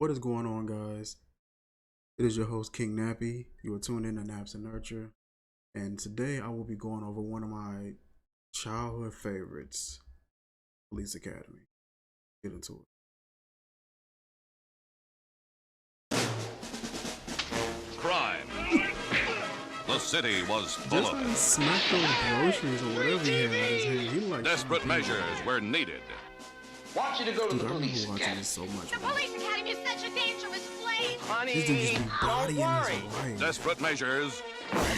What is going on, guys? It is your host, King Nappy. You are tuned in to Naps and Nurture. And today I will be going over one of my childhood favorites, Police Academy. Get into Crime. The city was it. full Just of like it. smack those groceries or whatever he had in his hand. He like Desperate measures were needed. Want you to go to Dude, the I police remember watching academy. this so much. The police academy is such a dangerous place. Honey, This dude just be don't bodying worry. his wife. Desperate measures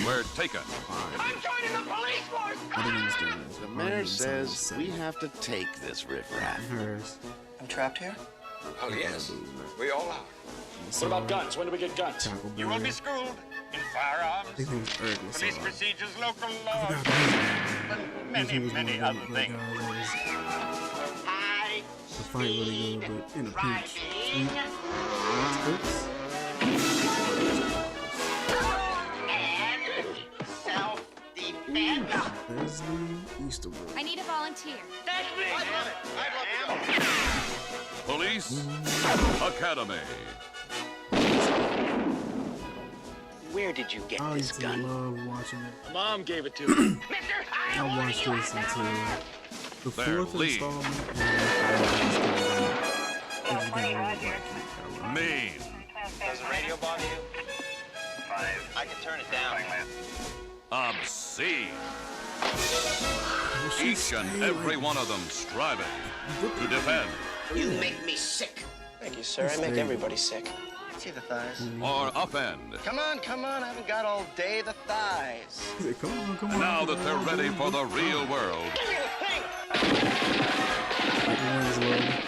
were taken. I'm joining the police force. I didn't understand this. The mayor says we have to take this riffraff. Hers. I'm trapped here? Oh, yes. We all are. What about guns? When do we get guns? Tackle You will Berry. be schooled in firearms, I think it was Eric. police procedures, local I laws, forgot that. and He many, was one many of other the things. guys that was I the fight really good, but in a pinch. Oops. and self-defense. Leslie Easterbrook. I need a volunteer. That's me. I'd love to go. Police Academy. Where did you get I this used to gun? love watching it. Mom gave it to me. Mister, I I don't want watched you this out until there. the Their fourth lead. installment. Mean. Does the radio bother you? I can turn it down. Obscene. Each and every one of them striving to defend You make me sick. Thank you, sir. I make everybody sick. See the thighs? or upend. Come on, I haven't got all day. The thighs. Come on, come on. Now that they're ready for the real world,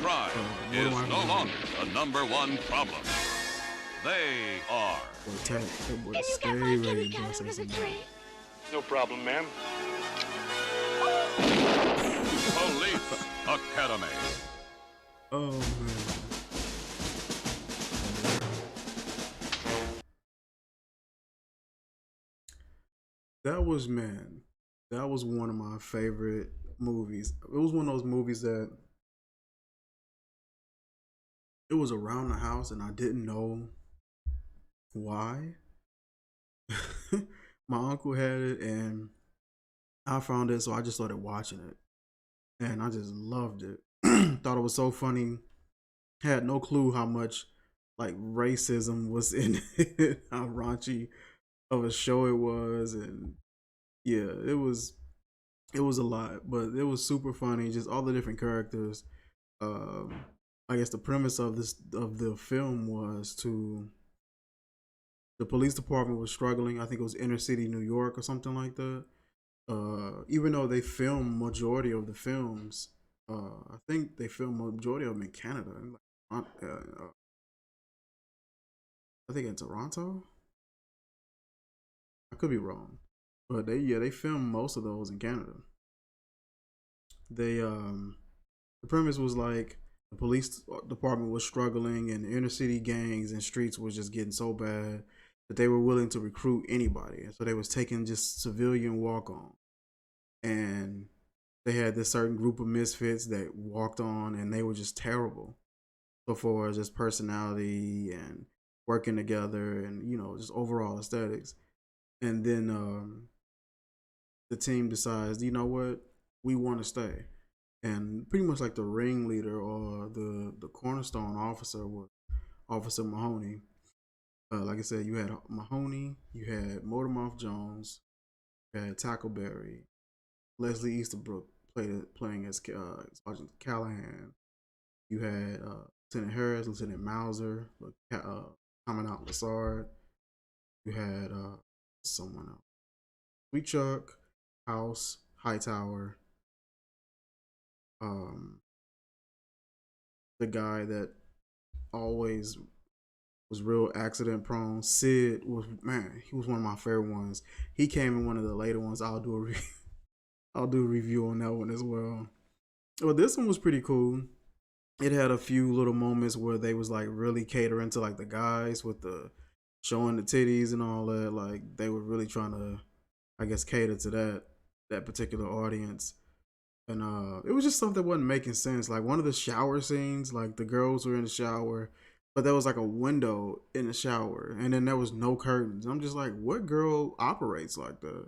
crime is no longer the #1 problem. They are Attack. That boy Can you stay get my ready Jimmy to Cat bust under us the in tree? No problem, ma'am. Police Academy. Oh man. That was one of my favorite movies. It was one of those movies that it was around the house and I didn't know why. My uncle had it and I found it, so I just started watching it. And I just loved it. Thought it was so funny. Had no clue how much like racism was in it, how raunchy of a show it was, and yeah, it was a lot, but it was super funny. Just all the different characters. I guess the premise of the film was the police department was struggling. I think it was inner city New York or something like that. Even though they filmed majority of the films, I think they filmed majority of them in Canada. I think in Toronto. I could be wrong, but they filmed most of those in Canada. The premise was like the police department was struggling, and the inner city gangs and streets was just getting so bad that they were willing to recruit anybody, and so they was taking just civilian walk on, and they had this certain group of misfits that walked on, and they were just terrible so far as just personality and working together, and just overall aesthetics. And then the team decides, you know what, we want to stay. And pretty much like the ringleader or the cornerstone officer was Officer Mahoney. Like I said, you had Mahoney, you had Motormouth Jones, you had Tackleberry, Leslie Easterbrook playing as Sergeant Callahan. You had Lieutenant Harris, Lieutenant Mauser, Commandant Lassard. You had someone else. Sweet Chuck, House, Hightower, the guy that always was real accident prone. Sid was, man, he was one of my favorite ones. He came in one of the later ones. I'll do a review on that one as well. Well, this one was pretty cool. It had a few little moments where they was like really catering to like the guys with the showing the titties and all that. Like they were really trying to, I guess, cater to that particular audience. And it was just something that wasn't making sense. Like one of the shower scenes, like the girls were in the shower but there was like a window in the shower, and then there was no curtains. I'm just like, what girl operates like that?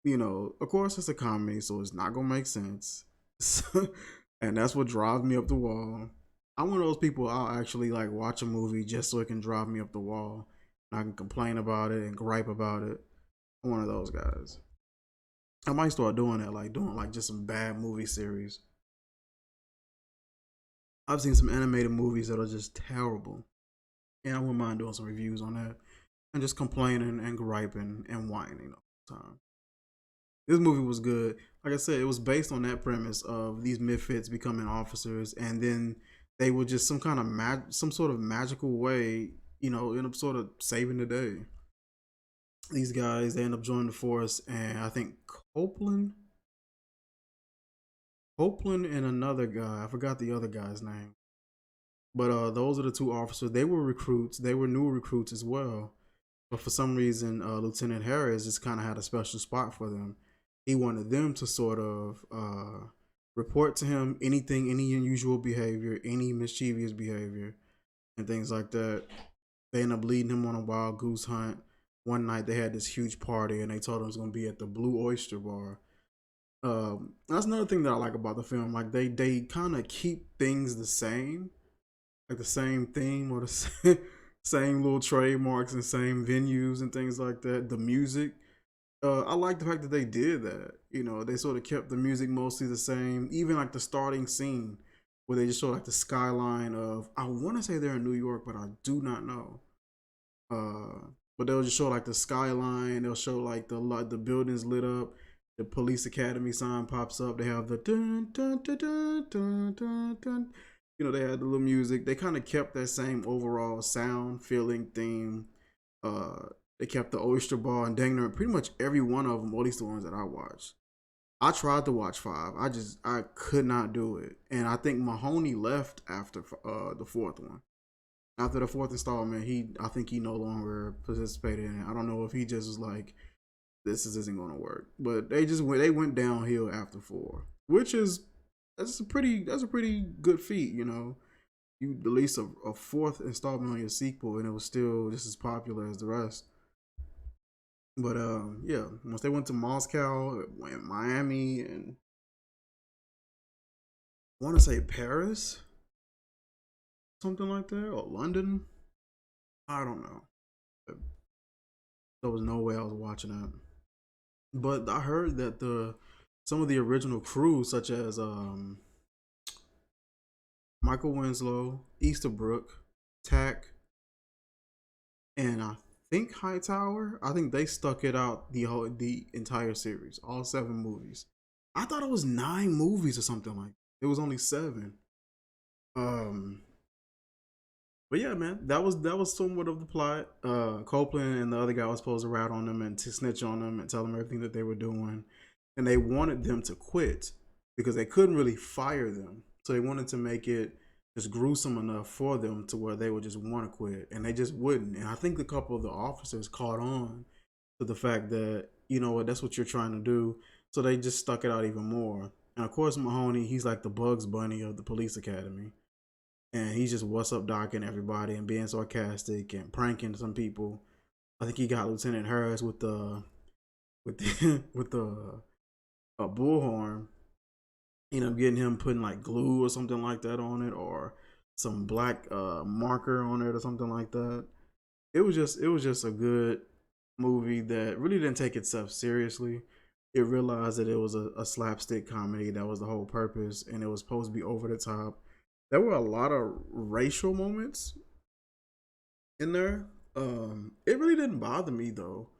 You know, of course it's a comedy, so it's not gonna make sense. And that's what drives me up the wall. I'm one of those people, I'll actually like watch a movie just so it can drive me up the wall. I can complain about it and gripe about it. I'm one of those guys. I might start doing that, like doing like just some bad movie series. I've seen some animated movies that are just terrible, and I wouldn't mind doing some reviews on that and just complaining and griping and whining all the time. This movie was good. Like I said, it was based on that premise of these misfits becoming officers, and then they would just some kind of some sort of magical way, you know, end up sort of saving the day. These guys, they end up joining the force, and I think Copeland, and another guy, I forgot the other guy's name, but those are the two officers. They were recruits. They were new recruits as well. But for some reason, Lieutenant Harris just kind of had a special spot for them. He wanted them to sort of report to him anything, any unusual behavior, any mischievous behavior, and things like that. They end up leading him on a wild goose hunt. One night they had this huge party, and they told him it was going to be at the Blue Oyster Bar. That's another thing that I like about the film. Like they kind of keep things the same, like the same theme or the same little trademarks and same venues and things like that. The music, I like the fact that they did that. You know, they sort of kept the music mostly the same. Even like the starting scene where they just show like the skyline of, I want to say they're in New York, but I do not know. But they'll just show like the skyline. They'll show like the buildings lit up. The police academy sign pops up. They have the dun dun dun dun dun dun dun. You know, they had the little music. They kind of kept that same overall sound, feeling, theme. They kept the Oyster Bar and dang near pretty much every one of them, or at least the ones that I watched. I tried to watch 5. I could not do it. And I think Mahoney left after the 4th one. After the 4th installment, I think he no longer participated in it. I don't know if he just was like, this isn't going to work. But they went downhill after 4, which is that's a pretty good feat, you know. You released a 4th installment on your sequel, and it was still just as popular as the rest. But yeah, once they went to Moscow, went Miami, and I want to say Paris, something like that, or London. I don't know. There was no way I was watching that. But I heard that some of the original crew, such as Michael Winslow, Easterbrook, Tack, and I think Hightower, I think they stuck it out the entire series, all 7 movies. I thought it was 9 movies or something like that. It was only 7. But yeah, man, that was somewhat of the plot. Copeland and the other guy was supposed to rat on them and to snitch on them and tell them everything that they were doing, and they wanted them to quit because they couldn't really fire them. So they wanted to make it just gruesome enough for them to where they would just want to quit, and they just wouldn't. And I think a couple of the officers caught on to the fact that, you know what, that's what you're trying to do. So they just stuck it out even more. And of course, Mahoney, he's like the Bugs Bunny of the police academy. And he's just what's up docking everybody and being sarcastic and pranking some people. I think he got Lieutenant Harris with the with the bullhorn. You know, getting him putting like glue or something like that on it, or some black marker on it or something like that. It was just a good movie that really didn't take itself seriously. It realized that it was a slapstick comedy. That was the whole purpose, and it was supposed to be over the top. There were a lot of racial moments in there. It really didn't bother me though,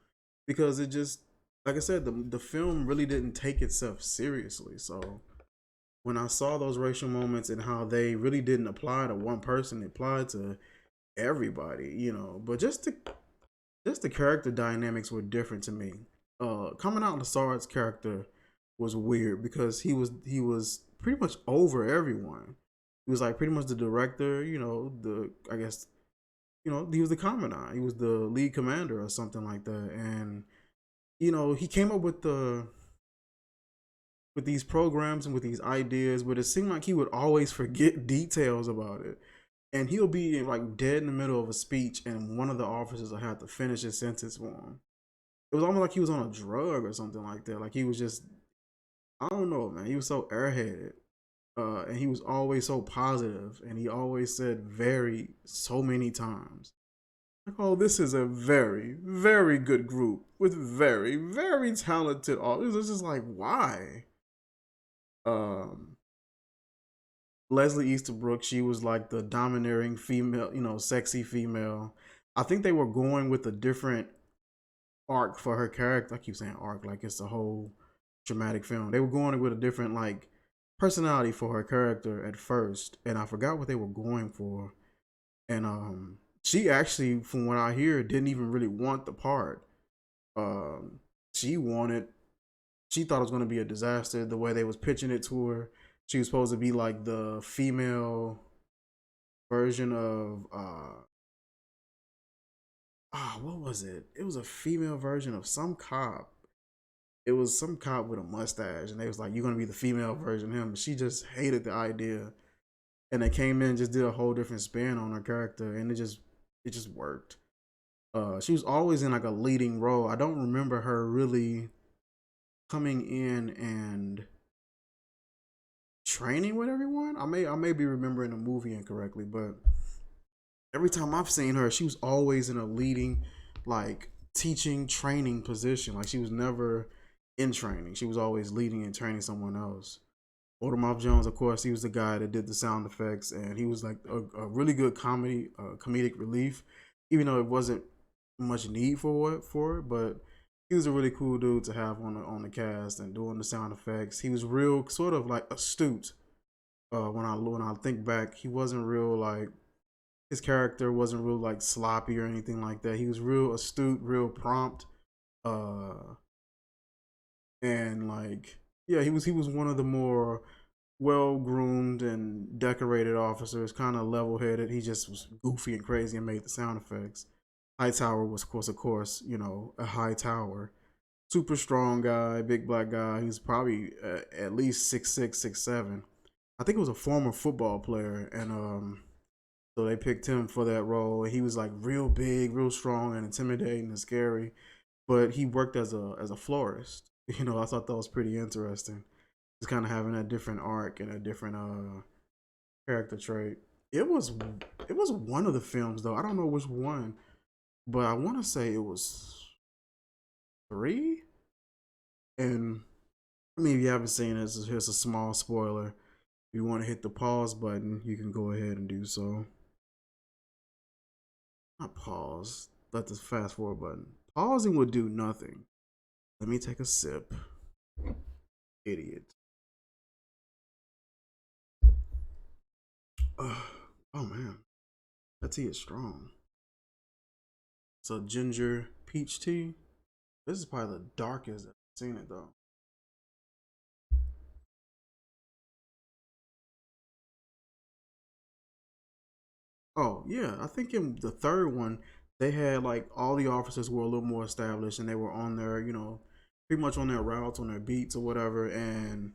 because it just, like I said, the film really didn't take itself seriously. So when I saw those racial moments and how they really didn't apply to one person, it applied to everybody, you know. But just the character dynamics were different to me. Coming out, Lassard's character was weird because he was pretty much over everyone. He was like pretty much the director, you know, I guess, you know, he was the commandant. He was the lead commander or something like that. And, you know, he came up with these programs and with these ideas, but it seemed like he would always forget details about it. and he'll be like dead in the middle of a speech, and one of the officers will have to finish his sentence for him. It was almost like he was on a drug or something like that. Like he was just, I don't know, man. He was so airheaded, and he was always so positive, and he always said "very" so many times. Like, oh, this is a very, very good group with very, very talented officers. It's just like, why? Um, Leslie Easterbrook, she was like the domineering female, sexy female. I think they were going with a different arc for her character. I keep saying arc like it's a whole dramatic film. They were going with a different like personality for her character at first, and I forgot what they were going for. And she actually, from what I hear, didn't even really want the part. Um, she wanted, she thought it was going to be a disaster the way they was pitching it to her. She was supposed to be like the female version of what was it? It was a female version of some cop. It was some cop with a mustache, and they was like, "You're gonna be the female version of him." She just hated the idea, and they came in and just did a whole different spin on her character, and it just worked. She was always in like a leading role. I don't remember her really coming in and training with everyone. I may be remembering the movie incorrectly, but every time I've seen her, she was always in a leading, like teaching, training position. Like she was never in training. She was always leading and training someone else. Odomov Jones, of course, he was the guy that did the sound effects, and he was like a really good comedic relief, even though it wasn't much need for it. But he was a really cool dude to have on the cast and doing the sound effects. He was real, sort of like astute. When I think back, he wasn't real like his character wasn't real like sloppy or anything like that. He was real astute, real prompt, uh, and like yeah, he was one of the more well groomed and decorated officers, kind of level headed. He just was goofy and crazy and made the sound effects. Hightower was of course, a high tower, super strong guy, big black guy. He's probably at least 6'6", 6'7". I think it was a former football player, and so they picked him for that role. He was like real big, real strong, and intimidating and scary. But he worked as a florist. I thought that was pretty interesting. Just kind of having a different arc and a different character trait. It was one of the films though. I don't know which one, but I want to say it was 3. And I mean, if you haven't seen it, here's a small spoiler. If you want to hit the pause button, you can go ahead and do so. Not pause. Let the fast forward button. Pausing would do nothing. Let me take a sip. Idiot. Oh man, that tea is strong. It's a ginger peach tea. This is probably the darkest I've seen it though. Oh yeah, I think in the third one they had like all the officers were a little more established and they were on their, pretty much on their routes, on their beats or whatever. And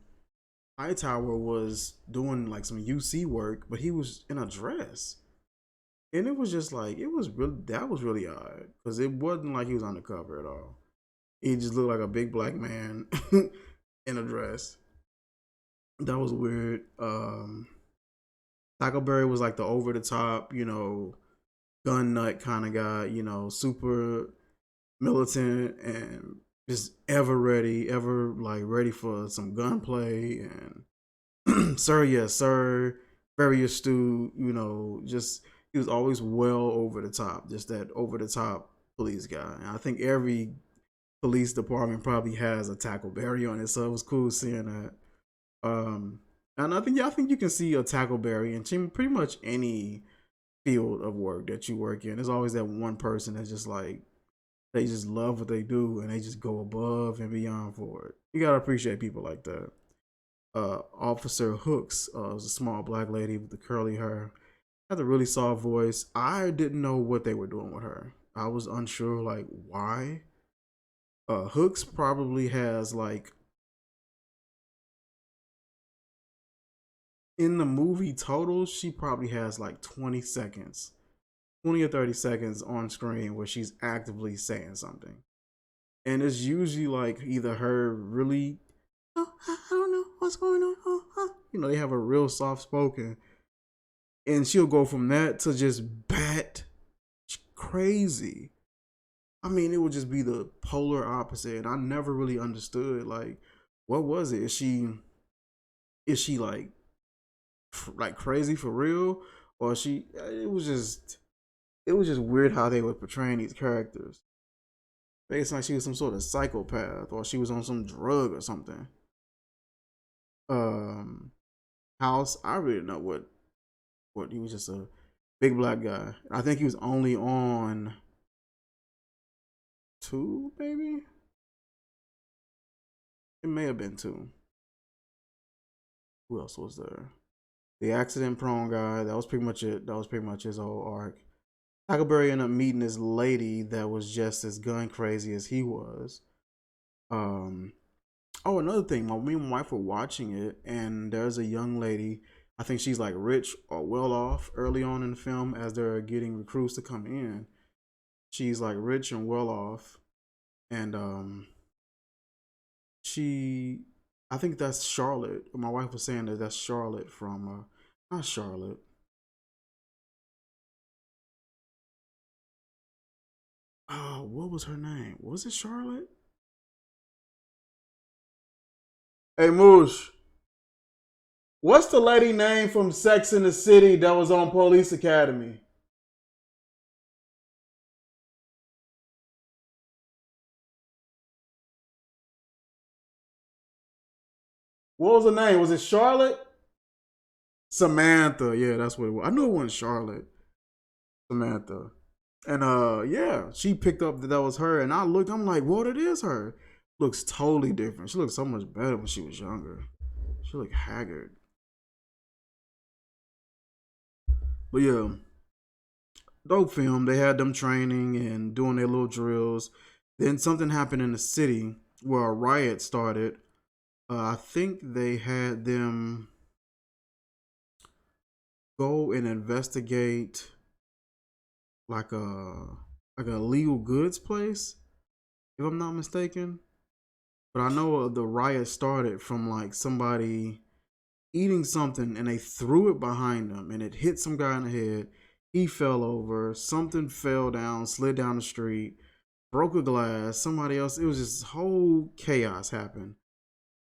Hightower was doing like some UC work, but he was in a dress. And it was just like that was really odd because it wasn't like he was undercover at all. He just looked like a big black man in a dress. That was weird. Tackleberry was like the over the top, gun nut kind of guy, super militant and just ever ready, ever like ready for some gunplay and sir, yes, sir, very astute, just he was always well over the top, just that over the top police guy. And I think every police department probably has a Tackleberry on it, so it was cool seeing that. And I think you can see a Tackleberry in pretty much any field of work that you work in. There's always that one person that's just like they just love what they do and they just go above and beyond for it. You gotta appreciate people like that. Officer Hooks was a small black lady with the curly hair. Had a really soft voice. I didn't know what they were doing with her. I was unsure, like why. Hooks probably has like in the movie total, she probably has like 20 seconds, 20 or 30 seconds on screen where she's actively saying something. And it's usually like either her really, oh, I don't know what's going on. Oh, huh. You know, they have a real soft spoken. And she'll go from that to just bat crazy. I mean, it would just be the polar opposite. And I never really understood, like, what was it? Is she like crazy for real? Or it was just weird how they were portraying these characters. Based like she was some sort of psychopath or she was on some drug or something. House, I really know what he was, just a big black guy. I think he was only on 2, maybe. It may have been 2. Who else was there? The accident prone guy. That was pretty much it. That was pretty much his whole arc. Huckleberry ended up meeting this lady that was just as gun crazy as he was. Oh, another thing, me and my wife were watching it, and there's a young lady. I think she's like rich or well off early on in the film as they're getting recruits to come in. She's like rich and well off, and I think that's Charlotte. My wife was saying that that's Charlotte from not Charlotte. Oh, what was her name? Was it Charlotte? Hey, Moosh. What's the lady name from Sex in the City that was on Police Academy? What was her name? Was it Charlotte? Samantha. Yeah, that's what it was. I knew it wasn't Charlotte. Samantha. And yeah, she picked up that was her, and I looked. I'm like, what? It is her. Looks totally different. She looked so much better when she was younger. She looked haggard. But yeah, dope film. They had them training and doing their little drills. Then something happened in the city where a riot started. I think they had them go and investigate like a legal goods place, if I'm not mistaken. But I know the riot started from like somebody eating something and they threw it behind them and it hit some guy in the head. He fell over. Something fell down, slid down the street, broke a glass. Somebody else. It was just whole chaos happened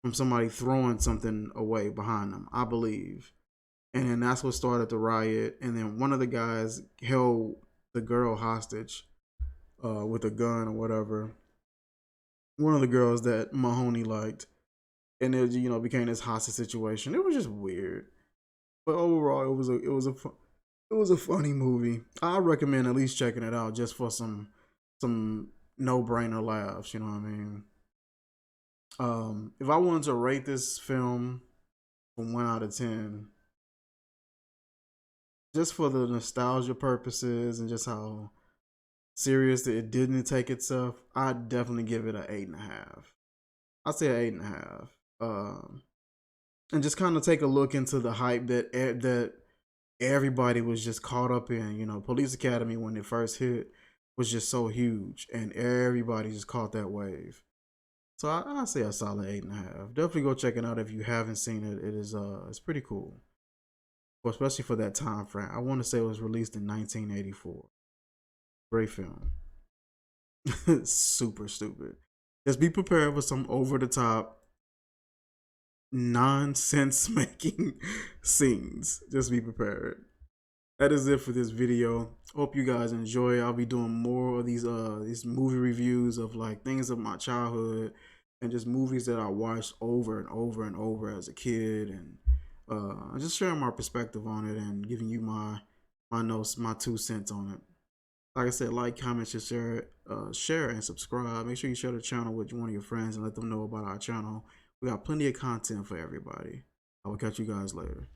from somebody throwing something away behind them, I believe. And then that's what started the riot. And then one of the guys held the girl hostage with a gun or whatever. One of the girls that Mahoney liked. And it, you know, became this hostage situation. It was just weird. But overall, it was a funny movie. I recommend at least checking it out just for some no-brainer laughs, you know what I mean? If I wanted to rate this film from 1 out of 10, just for the nostalgia purposes and just how serious it didn't take itself, I'd definitely give it an 8.5. I'd say an 8.5. And just kind of take a look into the hype that everybody was just caught up in. You know, Police Academy when it first hit was just so huge, and everybody just caught that wave. So I say a solid 8.5. Definitely go check it out if you haven't seen it. It is it's pretty cool, well, especially for that time frame. I want to say it was released in 1984. Great film. Super stupid. Just be prepared for some over the top nonsense making scenes. Just be prepared. That is it for this video. Hope you guys enjoy. I'll be doing more of these movie reviews of like things of my childhood and just movies that I watched over and over and over as a kid, and just sharing my perspective on it and giving you my notes, my 2 cents on it. Like I said, like, comment, share, and subscribe. Make sure you share the channel with one of your friends and let them know about our channel. We got plenty of content for everybody. I will catch you guys later.